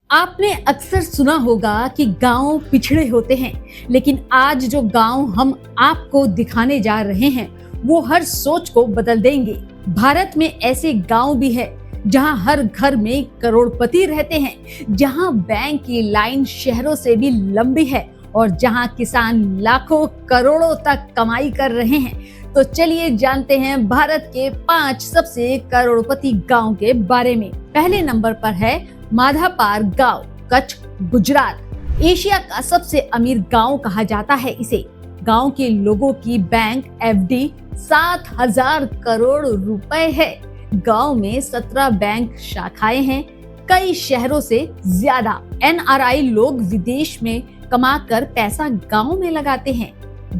आपने अक्सर सुना होगा कि गांव पिछड़े होते हैं, लेकिन आज जो गांव हम आपको दिखाने जा रहे हैं वो हर सोच को बदल देंगे। भारत में ऐसे गांव भी है जहां हर घर में करोड़पति रहते हैं, जहां बैंक की लाइन शहरों से भी लंबी है और जहां किसान लाखों करोड़ों तक कमाई कर रहे हैं। तो चलिए जानते हैं भारत के 5 सबसे करोड़पति गांव के बारे में। पहले नंबर पर है माधापार गांव, कच्छ, गुजरात। एशिया का सबसे अमीर गांव कहा जाता है इसे। गांव के लोगों की बैंक एफडी 7,000 करोड़ रुपए है। गांव में 17 बैंक शाखाएं हैं, कई शहरों से ज्यादा। एनआरआई लोग विदेश में कमाकर पैसा गांव में लगाते हैं।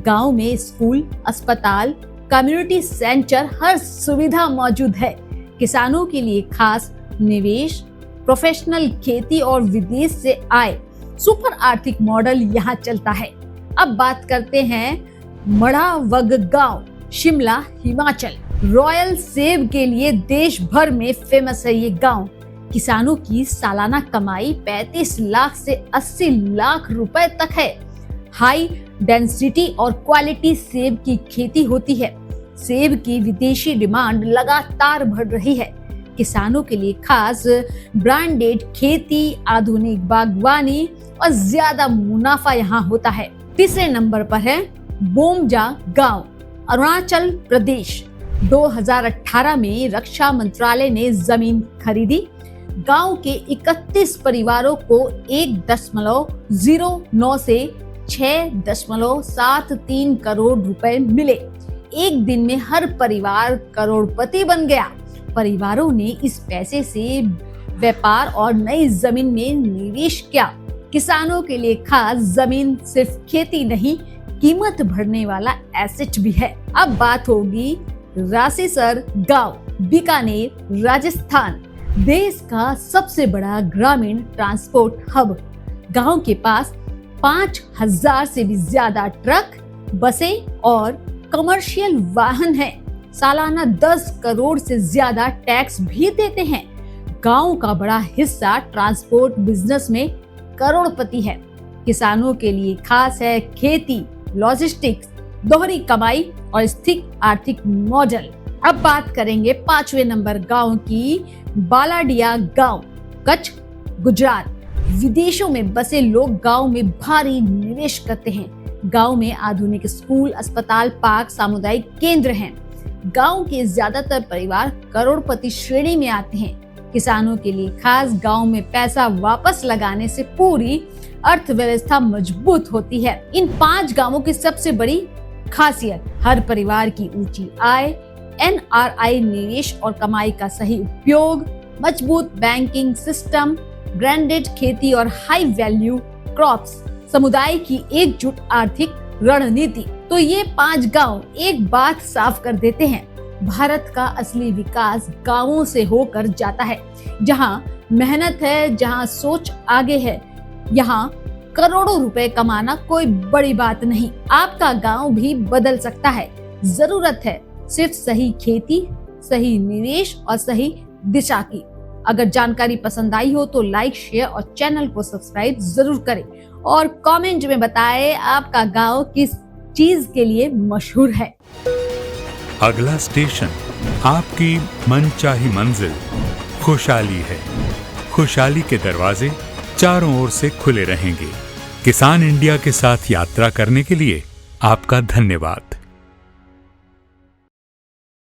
गांव में स्कूल, अस्पताल, कम्युनिटी सेंटर, हर सुविधा मौजूद है। किसानों के लिए खास निवेश, प्रोफेशनल खेती और विदेश से आए सुपर आर्थिक मॉडल यहाँ चलता है। अब बात करते हैं मड़ावग गांव, शिमला, हिमाचल। रॉयल सेब के लिए देश भर में फेमस है ये गांव। किसानों की सालाना कमाई 35 लाख से 80 लाख रुपए तक है। हाई डेंसिटी और क्वालिटी सेब की खेती होती है। सेब की विदेशी डिमांड लगातार बढ़ रही है। किसानों के लिए खास ब्रांडेड खेती, आधुनिक बागवानी और ज्यादा मुनाफा यहाँ होता है। तीसरे नंबर पर है बोमजा गांव, अरुणाचल प्रदेश। 2018 में रक्षा मंत्रालय ने जमीन खरीदी। गांव के 31 परिवारों को 1.09 से 6.73 करोड़ रुपए मिले। एक दिन में हर परिवार करोड़पति बन गया। परिवारों ने इस पैसे से व्यापार और नई जमीन में निवेश किया। किसानों के लिए खास जमीन सिर्फ खेती नहीं, कीमत बढ़ने वाला एसेट भी है। अब बात होगी रासीसर गांव, बीकानेर, राजस्थान। देश का सबसे बड़ा ग्रामीण ट्रांसपोर्ट हब। गांव के पास 5,000 से भी ज्यादा ट्रक, बसें और कमर्शियल वाहन हैं। सालाना 10 करोड़ से ज्यादा टैक्स भी देते हैं। गांव का बड़ा हिस्सा ट्रांसपोर्ट बिजनेस में करोड़पति है। किसानों के लिए खास है खेती, लॉजिस्टिक्स, दोहरी कमाई और स्थिर आर्थिक मॉडल। अब बात करेंगे 5वें नंबर गांव की, बालाडिया गांव, कच्छ, गुजरात। विदेशों में बसे लोग गांव में भारी निवेश करते हैं। गांव में आधुनिक स्कूल, अस्पताल, पार्क, सामुदायिक केंद्र हैं। गांव के ज्यादातर परिवार करोड़पति श्रेणी में आते हैं। किसानों के लिए खास गांव में पैसा वापस लगाने से पूरी अर्थव्यवस्था मजबूत होती है। इन 5 गांवों की सबसे बड़ी खासियत, हर परिवार की ऊंची आय, एनआरआई निवेश और कमाई का सही उपयोग, मजबूत बैंकिंग सिस्टम, ब्रांडेड खेती और हाई वैल्यू क्रॉप्स, समुदाय की एकजुट आर्थिक रणनीति। तो ये 5 गांव एक बात साफ कर देते हैं, भारत का असली विकास गांवों से होकर जाता है। जहां मेहनत है, जहां सोच आगे है, यहाँ करोड़ों रुपए कमाना कोई बड़ी बात नहीं। आपका गांव भी बदल सकता है। जरूरत है सिर्फ सही खेती, सही निवेश और सही दिशा की। अगर जानकारी पसंद आई हो तो लाइक, शेयर और चैनल को सब्सक्राइब जरूर करें और कमेंट में बताएं आपका गांव किस चीज के लिए मशहूर है। अगला स्टेशन आपकी मनचाही मंजिल खुशहाली है। खुशहाली के दरवाजे चारों ओर से खुले रहेंगे। किसान इंडिया के साथ यात्रा करने के लिए आपका धन्यवाद।